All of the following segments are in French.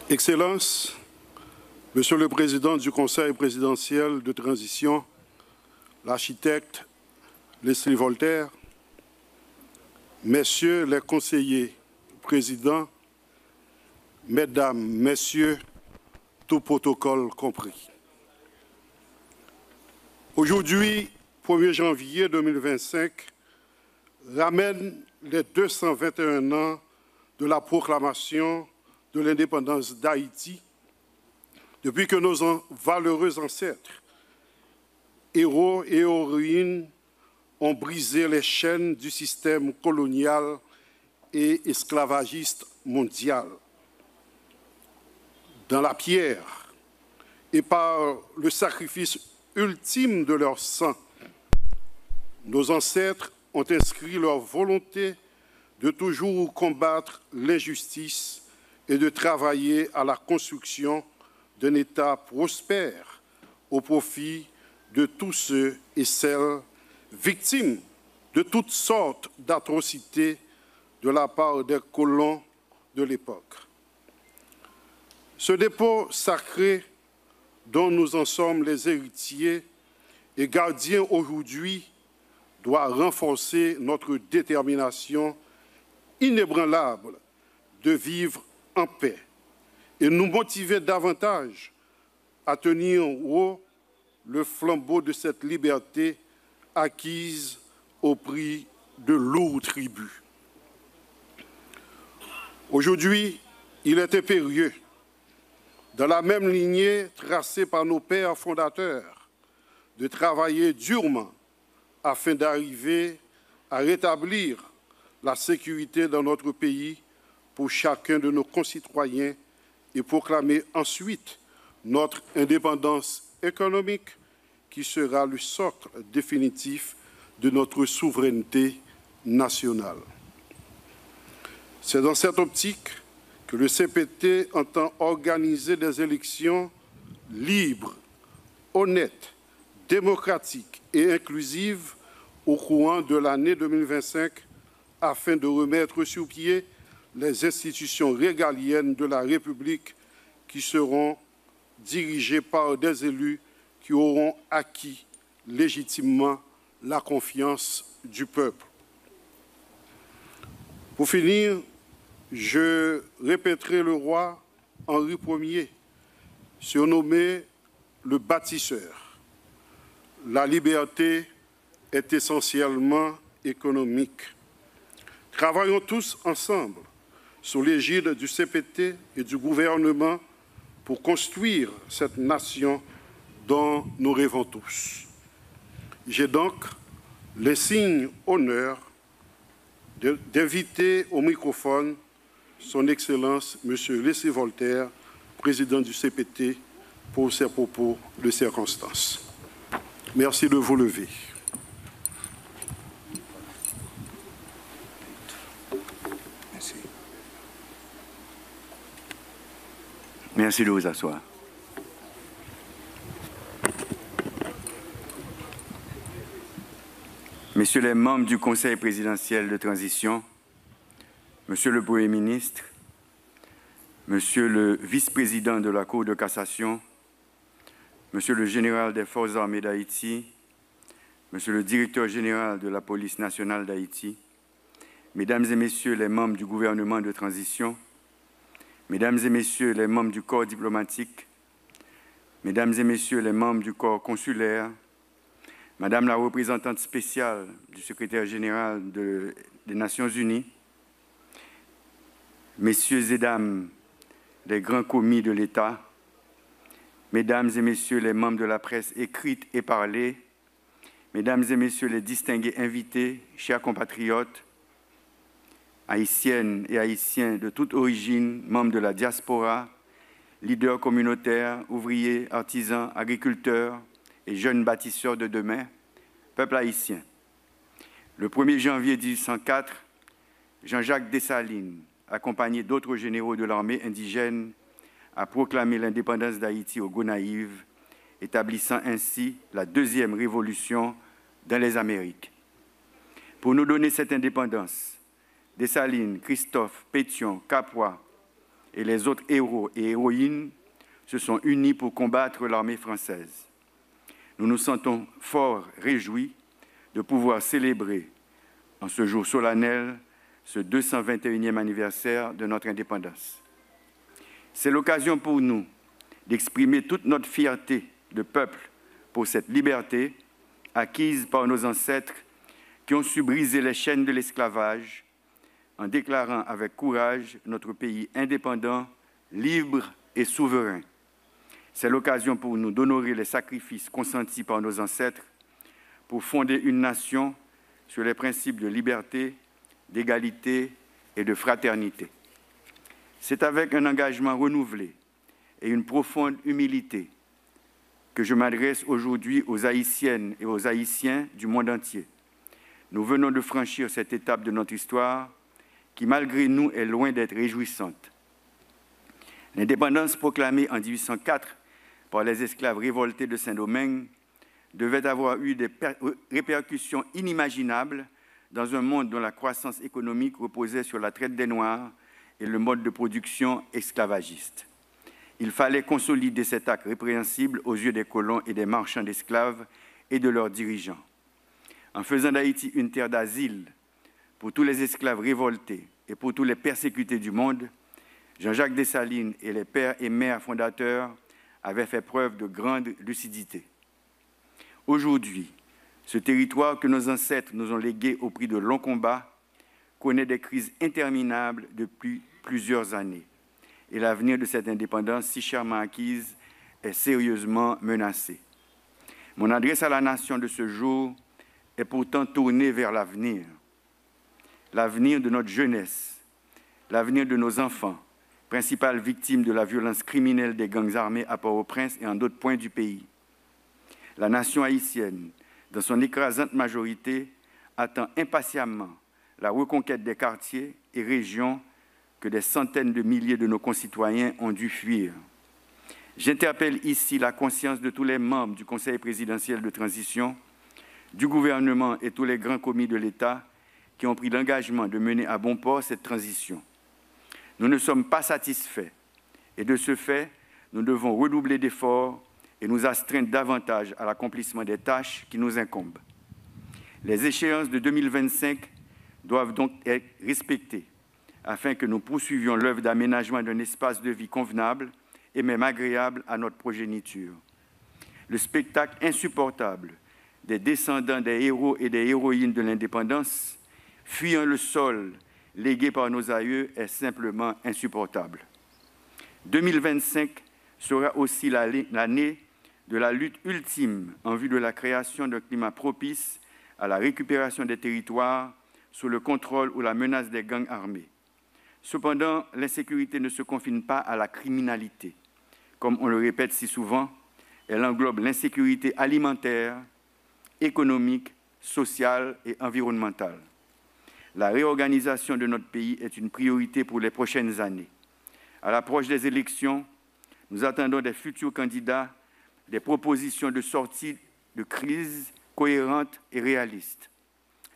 Excellences, Monsieur le Président du Conseil présidentiel de transition, l'architecte Leslie Voltaire, Messieurs les conseillers présidents, Mesdames, Messieurs, tout protocole compris. Aujourd'hui, 1er janvier 2025, ramène les 221 ans de la proclamation de l'indépendance d'Haïti, depuis que nos valeureux ancêtres, héros et héroïnes, ont brisé les chaînes du système colonial et esclavagiste mondial. Dans la pierre et par le sacrifice ultime de leur sang, nos ancêtres ont inscrit leur volonté de toujours combattre l'injustice et de travailler à la construction d'un État prospère au profit de tous ceux et celles victimes de toutes sortes d'atrocités de la part des colons de l'époque. Ce dépôt sacré dont nous en sommes les héritiers et gardiens aujourd'hui doit renforcer notre détermination inébranlable de vivre en paix et nous motiver davantage à tenir haut le flambeau de cette liberté acquise au prix de lourds tributs. Aujourd'hui, il est impérieux, dans la même lignée tracée par nos pères fondateurs, de travailler durement afin d'arriver à rétablir la sécurité dans notre pays pour chacun de nos concitoyens et proclamer ensuite notre indépendance économique qui sera le socle définitif de notre souveraineté nationale. C'est dans cette optique que le CPT entend organiser des élections libres, honnêtes, démocratiques et inclusives au courant de l'année 2025 afin de remettre sur pied les institutions régaliennes de la République qui seront dirigées par des élus qui auront acquis légitimement la confiance du peuple. Pour finir, je répéterai le roi Henri Ier, surnommé le bâtisseur. La liberté est essentiellement économique. Travaillons tous ensemble sous l'égide du CPT et du gouvernement pour construire cette nation dont nous rêvons tous. J'ai donc l'insigne honneur d'inviter au microphone son Excellence M. Leslie Voltaire, président du CPT, pour ses propos de circonstance. Merci de vous lever. Merci de vous asseoir. Messieurs les membres du Conseil présidentiel de transition, Monsieur le Premier ministre, Monsieur le vice-président de la Cour de cassation, Monsieur le général des Forces armées d'Haïti, Monsieur le directeur général de la police nationale d'Haïti, Mesdames et Messieurs les membres du gouvernement de transition, Mesdames et Messieurs les membres du corps diplomatique, Mesdames et Messieurs les membres du corps consulaire, Madame la représentante spéciale du secrétaire général des Nations Unies, Messieurs et Dames des grands commis de l'État, Mesdames et Messieurs les membres de la presse écrite et parlée, Mesdames et Messieurs les distingués invités, chers compatriotes, Haïtiennes et Haïtiens de toute origine, membres de la diaspora, leaders communautaires, ouvriers, artisans, agriculteurs et jeunes bâtisseurs de demain, peuple haïtien. Le 1er janvier 1804, Jean-Jacques Dessalines, accompagné d'autres généraux de l'armée indigène, a proclamé l'indépendance d'Haïti aux Gonaïves, établissant ainsi la deuxième révolution dans les Amériques. Pour nous donner cette indépendance, Dessalines, Christophe, Pétion, Capois et les autres héros et héroïnes se sont unis pour combattre l'armée française. Nous nous sentons fort réjouis de pouvoir célébrer en ce jour solennel ce 221e anniversaire de notre indépendance. C'est l'occasion pour nous d'exprimer toute notre fierté de peuple pour cette liberté acquise par nos ancêtres qui ont su briser les chaînes de l'esclavage en déclarant avec courage notre pays indépendant, libre et souverain. C'est l'occasion pour nous d'honorer les sacrifices consentis par nos ancêtres pour fonder une nation sur les principes de liberté, d'égalité et de fraternité. C'est avec un engagement renouvelé et une profonde humilité que je m'adresse aujourd'hui aux Haïtiennes et aux Haïtiens du monde entier. Nous venons de franchir cette étape de notre histoire qui, malgré nous, est loin d'être réjouissante. L'indépendance proclamée en 1804 par les esclaves révoltés de Saint-Domingue devait avoir eu des répercussions inimaginables dans un monde dont la croissance économique reposait sur la traite des Noirs et le mode de production esclavagiste. Il fallait consolider cet acte répréhensible aux yeux des colons et des marchands d'esclaves et de leurs dirigeants. En faisant d'Haïti une terre d'asile pour tous les esclaves révoltés et pour tous les persécutés du monde, Jean-Jacques Dessalines et les pères et mères fondateurs avaient fait preuve de grande lucidité. Aujourd'hui, ce territoire que nos ancêtres nous ont légué au prix de longs combats connaît des crises interminables depuis plusieurs années. Et l'avenir de cette indépendance si chèrement acquise est sérieusement menacé. Mon adresse à la nation de ce jour est pourtant tournée vers l'avenir de notre jeunesse, l'avenir de nos enfants, principales victimes de la violence criminelle des gangs armés à Port-au-Prince et en d'autres points du pays. La nation haïtienne, dans son écrasante majorité, attend impatiemment la reconquête des quartiers et régions que des centaines de milliers de nos concitoyens ont dû fuir. J'interpelle ici la conscience de tous les membres du Conseil présidentiel de transition, du gouvernement et tous les grands commis de l'État qui ont pris l'engagement de mener à bon port cette transition. Nous ne sommes pas satisfaits et de ce fait, nous devons redoubler d'efforts et nous astreindre davantage à l'accomplissement des tâches qui nous incombent. Les échéances de 2025 doivent donc être respectées afin que nous poursuivions l'œuvre d'aménagement d'un espace de vie convenable et même agréable à notre progéniture. Le spectacle insupportable des descendants des héros et des héroïnes de l'indépendance, fuyant le sol légué par nos aïeux, est simplement insupportable. 2025 sera aussi l'année de la lutte ultime en vue de la création d'un climat propice à la récupération des territoires sous le contrôle ou la menace des gangs armés. Cependant, l'insécurité ne se confine pas à la criminalité. Comme on le répète si souvent, elle englobe l'insécurité alimentaire, économique, sociale et environnementale. La réorganisation de notre pays est une priorité pour les prochaines années. À l'approche des élections, nous attendons des futurs candidats des propositions de sortie de crise cohérentes et réalistes.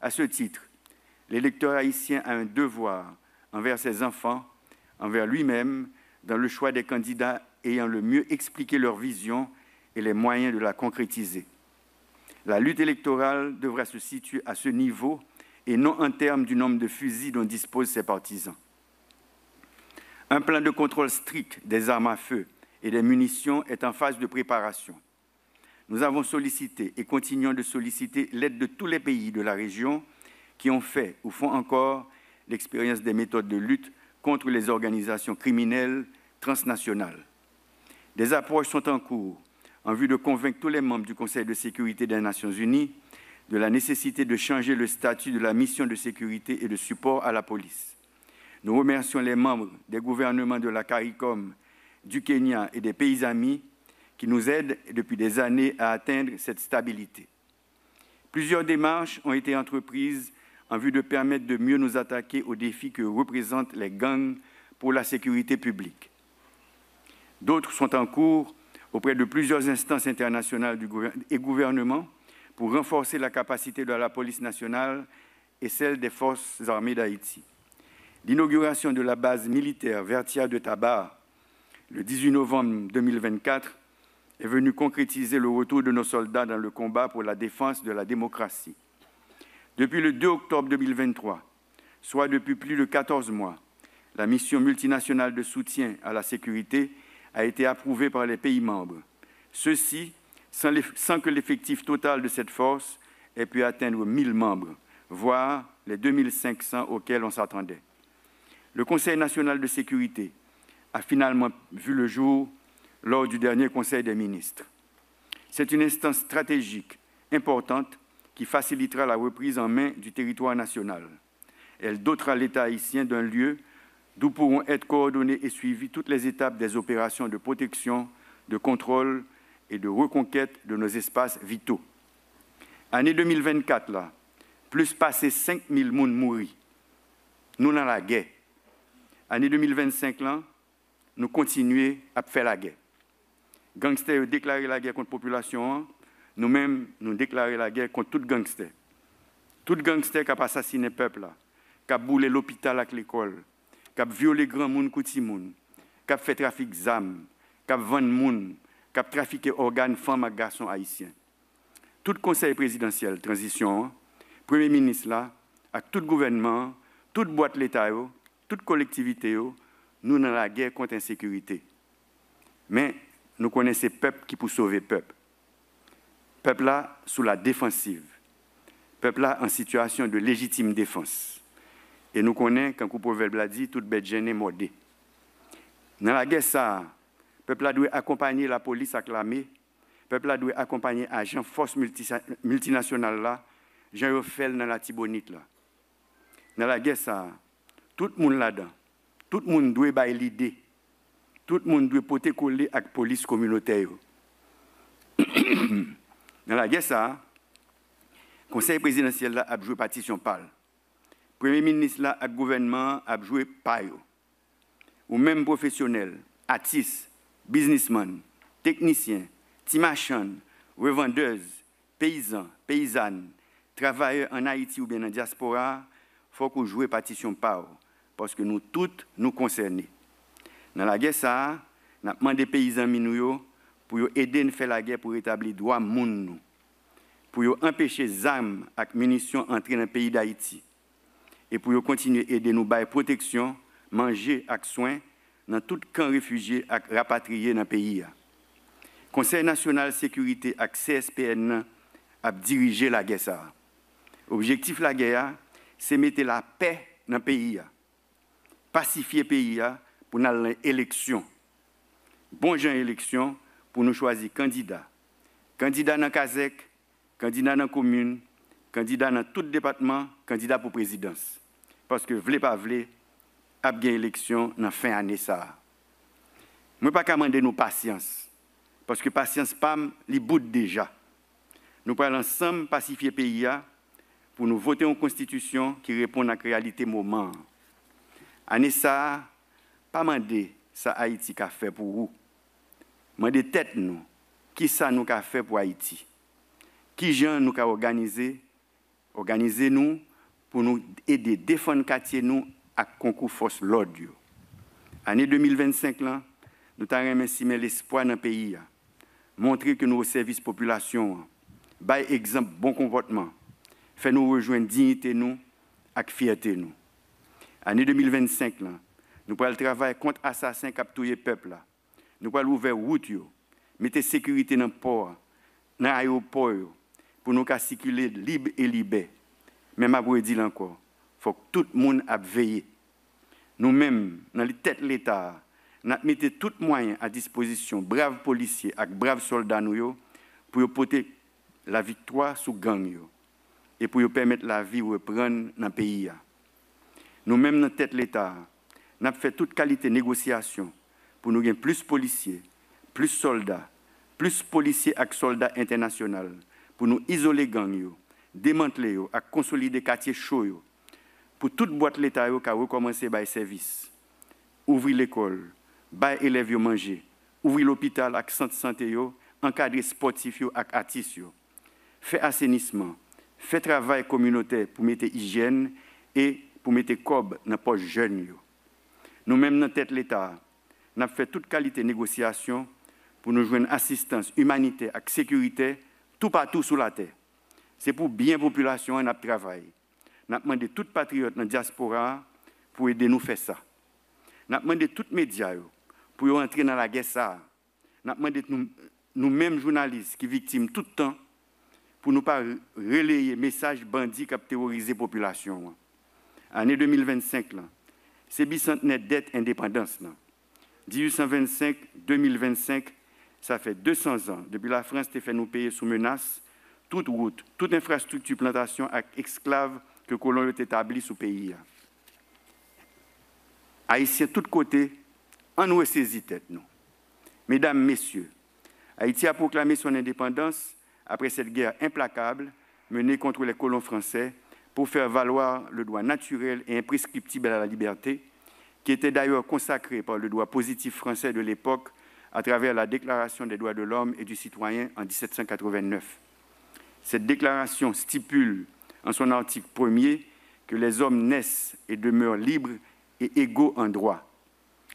À ce titre, l'électeur haïtien a un devoir envers ses enfants, envers lui-même, dans le choix des candidats ayant le mieux expliqué leur vision et les moyens de la concrétiser. La lutte électorale devra se situer à ce niveau et non en termes du nombre de fusils dont disposent ses partisans. Un plan de contrôle strict des armes à feu et des munitions est en phase de préparation. Nous avons sollicité et continuons de solliciter l'aide de tous les pays de la région qui ont fait ou font encore l'expérience des méthodes de lutte contre les organisations criminelles transnationales. Des approches sont en cours en vue de convaincre tous les membres du Conseil de sécurité des Nations Unies de la nécessité de changer le statut de la mission de sécurité et de support à la police. Nous remercions les membres des gouvernements de la CARICOM, du Kenya et des pays amis qui nous aident depuis des années à atteindre cette stabilité. Plusieurs démarches ont été entreprises en vue de permettre de mieux nous attaquer aux défis que représentent les gangs pour la sécurité publique. D'autres sont en cours auprès de plusieurs instances internationales et gouvernements pour renforcer la capacité de la police nationale et celle des forces armées d'Haïti. L'inauguration de la base militaire Vertia de Tabar, le 18 novembre 2024, est venue concrétiser le retour de nos soldats dans le combat pour la défense de la démocratie. Depuis le 2 octobre 2023, soit depuis plus de 14 mois, la mission multinationale de soutien à la sécurité a été approuvée par les pays membres. Ceci sans que l'effectif total de cette force ait pu atteindre 1000 membres, voire les 2500 auxquels on s'attendait. Le Conseil national de sécurité a finalement vu le jour lors du dernier Conseil des ministres. C'est une instance stratégique importante qui facilitera la reprise en main du territoire national. Elle dotera l'État haïtien d'un lieu d'où pourront être coordonnées et suivies toutes les étapes des opérations de protection, de contrôle et de reconquête de nos espaces vitaux. Année 2024, là, plus passé 5000 personnes mourir. Nous dans la guerre. Année 2025, là, nous continuons à faire la guerre. Gangsters ont déclaré la guerre contre la population. Nous-mêmes, nous déclarons la guerre contre tout gangster. Tout gangster qui a assassiné le peuple, qui a boulé l'hôpital avec l'école, qui a violé grand monde, petit monde, qui a fait trafic d'armes, qui a vendu monde, qui a trafiqué organes femmes et garçons haïtiens. Tout conseil présidentiel, transition, premier ministre là, avec tout gouvernement, toute boîte l'État, toute collectivité, nous dans la guerre contre l'insécurité. Mais nous connaissons peuple qui pour sauver peuple. Peuple là sous la défensive. Peuple là en situation de légitime défense. Et nous connaissons, quand le proverbe l'a dit, toute bête gênée mordée. Dans la guerre, ça, peuple là doit accompagner la police avec l'armée. Peuple là doit accompagner agents force multinationale là, Jean Yofel dans la Tibonite là. Dans la guerre, ça, tout le monde là-dedans, tout le monde doit avoir l'idée. Tout le monde doit porter coller avec la police communautaire. Dans la guerre, ça, le conseil présidentiel a joué partition pâle. Le premier ministre là, le gouvernement a joué paille. Ou même professionnels, artistes, businessmen, techniciens, timachan, revendeuses, paysans, paysannes, travailleurs en Haïti ou bien en diaspora, il faut qu'on joue partition pâle. Parce que nous toutes nous concernés. Dans la guerre, ça, nous avons demandé aux paysans minouyo pour aider à faire la guerre pour rétablir les droits de l'homme, pour empêcher les armes et les munitions d'entrer dans le pays d'Haïti et pour continuer à aider nous à protection, manger et soins dans tout camp réfugié et rapatrié dans le pays. Le Conseil national de sécurité et CSPN a dirigé la guerre. L'objectif de la guerre, c'est mettre la paix dans le pays, pacifier le pays pour l'élection. Bon genre élection pour nous choisir candidats. Candidats dans Kazek, candidats dans la commune, candidats dans tout département, candidats pour présidence. Parce que, vle pas vle, a bien élection dans la fin d'année. Je ne peux pas demander nos patience. Parce que patience, PAM, li bout déjà. Nous parlons ensemble pacifier le pays pour nous voter une constitution qui répond à la réalité moment. Année ça, pas demander ça Haïti qu'a fait pour vous. Demander tête nous, qui ça nous qu'a fait pour Haïti. Qui gens nous qu'a organisé nous pour nous aider à défendre quartier nous à concours force l'ordre. Année 2025 là, nous t'avons estimer l'espoir dans le pays. Montrer que nous au service population, bail exemple bon comportement, fait nous rejoindre dignité nous avec fierté nous. Année 2025 là, nous pourrons travailler contre assassins capturés le peuple là. Nous pourrons ouvrir route yo, mettre sécurité dans le port, dans l'aéroport pour nous circuler libre et libre. Même après dire encore, faut que tout le monde a veillé. Nous-mêmes, dans les têtes de l'État, nous mettons tous les moyens à disposition, braves policiers et braves soldats nous, pour porter la victoire sous gang yo, et pour permettre la vie de reprendre dans le pays. Nous-mêmes, dans la tête de l'État, nous avons fait toute qualité de négociation pour nous gagner plus de policiers, plus de soldats, plus de policiers et soldats internationaux, pour nous isoler gang yo, démanteler yo, et consolider les quartiers chauds, pour toute boîte de l'État qui a recommencé à service, ouvrir l'école, bailler élèves manger, ouvrir l'hôpital avec centre santé, encadrer sportifs et artistes, faire assainissement, faire travail communautaire pour mettre hygiène et pour mettre cob dans poche jeune. Nous-mêmes, dans tête l'État, nous avons fait toute qualité de négociation pour nous joindre assistance humanitaire et sécurité tout partout sur la terre. C'est pour bien la population et notre travail. Nous avons demandé tous les patriotes dans la diaspora pour aider nous à faire ça. Nous avons demandé tous les médias pour entrer dans la guerre. Nous avons demandé nous-mêmes journalistes qui sont victimes tout le temps pour ne pas relayer les messages bandits qui ont terrorisé la population. Année 2025, c'est bicentenaire dette indépendance. 1825-2025, ça fait 200 ans depuis la France a fait nous payer sous menace toute route, toute infrastructure plantation avec esclaves que colons ont établi sous pays. Haïtiens de tous côtés, en nous saisi tête nous. Mesdames, Messieurs, Haïti a proclamé son indépendance après cette guerre implacable menée contre les colons français pour faire valoir le droit naturel et imprescriptible à la liberté, qui était d'ailleurs consacré par le droit positif français de l'époque à travers la Déclaration des droits de l'homme et du citoyen en 1789. Cette déclaration stipule en son article 1er que les hommes naissent et demeurent libres et égaux en droit.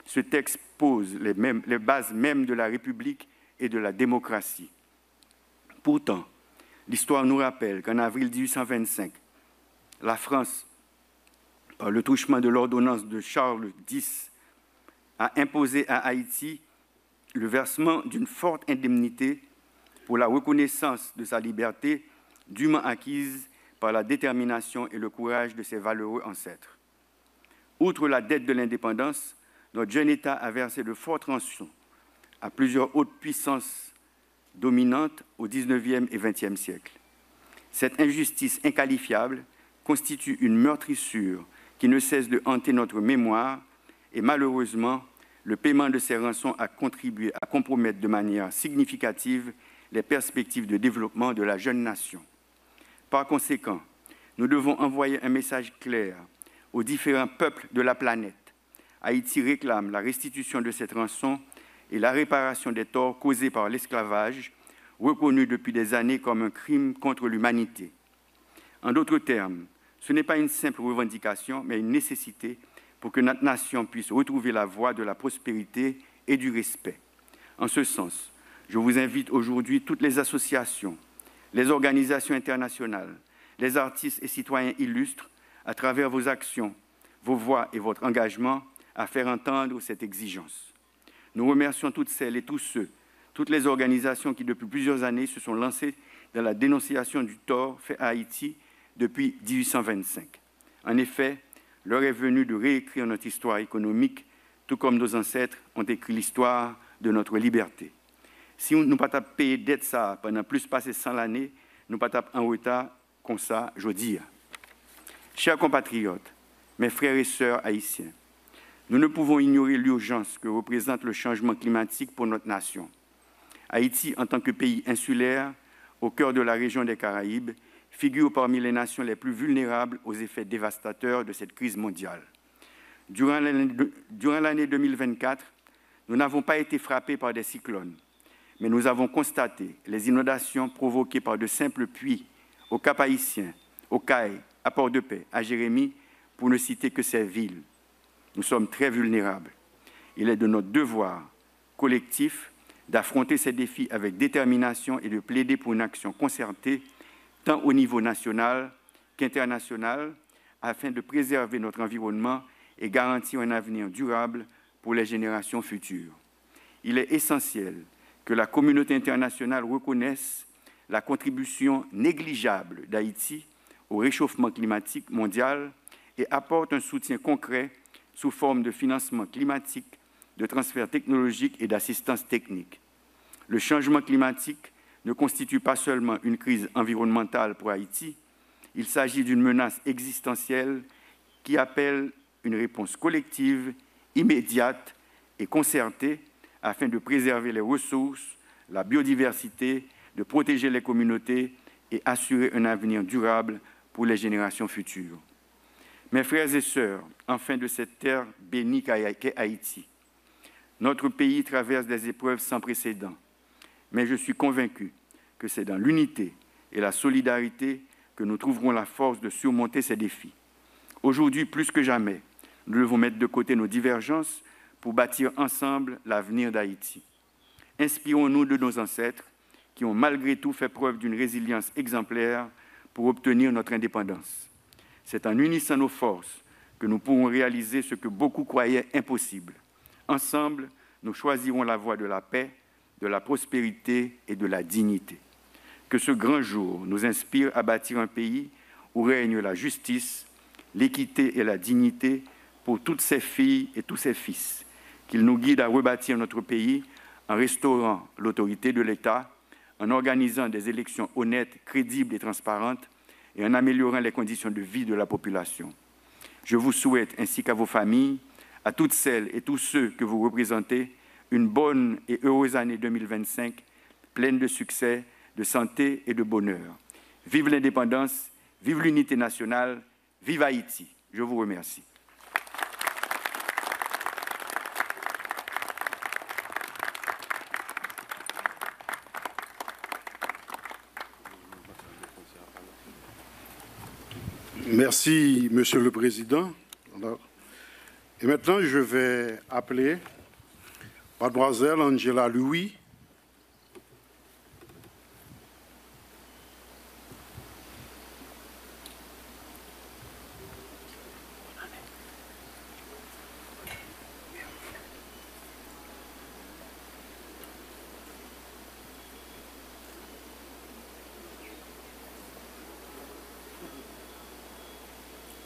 Ce texte pose les bases mêmes de la République et de la démocratie. Pourtant, l'histoire nous rappelle qu'en avril 1825, la France, par le truchement de l'ordonnance de Charles X, a imposé à Haïti le versement d'une forte indemnité pour la reconnaissance de sa liberté dûment acquise par la détermination et le courage de ses valeureux ancêtres. Outre la dette de l'indépendance, notre jeune État a versé de fortes rançons à plusieurs hautes puissances dominantes au XIXe et XXe siècle. Cette injustice inqualifiable constitue une meurtrissure qui ne cesse de hanter notre mémoire et malheureusement, le paiement de ces rançons a contribué à compromettre de manière significative les perspectives de développement de la jeune nation. Par conséquent, nous devons envoyer un message clair aux différents peuples de la planète. Haïti réclame la restitution de cette rançon et la réparation des torts causés par l'esclavage, reconnu depuis des années comme un crime contre l'humanité. En d'autres termes, ce n'est pas une simple revendication, mais une nécessité pour que notre nation puisse retrouver la voie de la prospérité et du respect. En ce sens, je vous invite aujourd'hui toutes les associations, les organisations internationales, les artistes et citoyens illustres, à travers vos actions, vos voix et votre engagement, à faire entendre cette exigence. Nous remercions toutes celles et tous ceux, toutes les organisations qui, depuis plusieurs années, se sont lancées dans la dénonciation du tort fait à Haïti depuis 1825. En effet, l'heure est venue de réécrire notre histoire économique, tout comme nos ancêtres ont écrit l'histoire de notre liberté. Si nous ne pas payer dette ça pendant plus passé 100 l'année, nous pas en retard comme ça, je dis. Chers compatriotes, mes frères et sœurs haïtiens, nous ne pouvons ignorer l'urgence que représente le changement climatique pour notre nation. Haïti, en tant que pays insulaire, au cœur de la région des Caraïbes, figure parmi les nations les plus vulnérables aux effets dévastateurs de cette crise mondiale. Durant l'année 2024, nous n'avons pas été frappés par des cyclones, mais nous avons constaté les inondations provoquées par de simples pluies au Cap-Haïtien, au Cayes, à Port-de-Paix, à Jérémie, pour ne citer que ces villes. Nous sommes très vulnérables. Il est de notre devoir collectif d'affronter ces défis avec détermination et de plaider pour une action concertée, tant au niveau national qu'international, afin de préserver notre environnement et garantir un avenir durable pour les générations futures. Il est essentiel que la communauté internationale reconnaisse la contribution négligeable d'Haïti au réchauffement climatique mondial et apporte un soutien concret sous forme de financement climatique, de transfert technologique et d'assistance technique. Le changement climatique ne constitue pas seulement une crise environnementale pour Haïti, il s'agit d'une menace existentielle qui appelle une réponse collective, immédiate et concertée afin de préserver les ressources, la biodiversité, de protéger les communautés et assurer un avenir durable pour les générations futures. Mes frères et sœurs, enfin de cette terre bénie qu'est Haïti, notre pays traverse des épreuves sans précédent, mais je suis convaincu que c'est dans l'unité et la solidarité que nous trouverons la force de surmonter ces défis. Aujourd'hui, plus que jamais, nous devons mettre de côté nos divergences pour bâtir ensemble l'avenir d'Haïti. Inspirons-nous de nos ancêtres qui ont malgré tout fait preuve d'une résilience exemplaire pour obtenir notre indépendance. C'est en unissant nos forces que nous pourrons réaliser ce que beaucoup croyaient impossible. Ensemble, nous choisirons la voie de la paix, de la prospérité et de la dignité. Que ce grand jour nous inspire à bâtir un pays où règne la justice, l'équité et la dignité pour toutes ses filles et tous ses fils. Qu'il nous guide à rebâtir notre pays en restaurant l'autorité de l'État, en organisant des élections honnêtes, crédibles et transparentes et en améliorant les conditions de vie de la population. Je vous souhaite, ainsi qu'à vos familles, à toutes celles et tous ceux que vous représentez, une bonne et heureuse année 2025, pleine de succès, de santé et de bonheur. Vive l'indépendance, vive l'unité nationale, vive Haïti. Je vous remercie. Merci, Monsieur le Président. Et maintenant, je vais appeler Mademoiselle Angela Louis,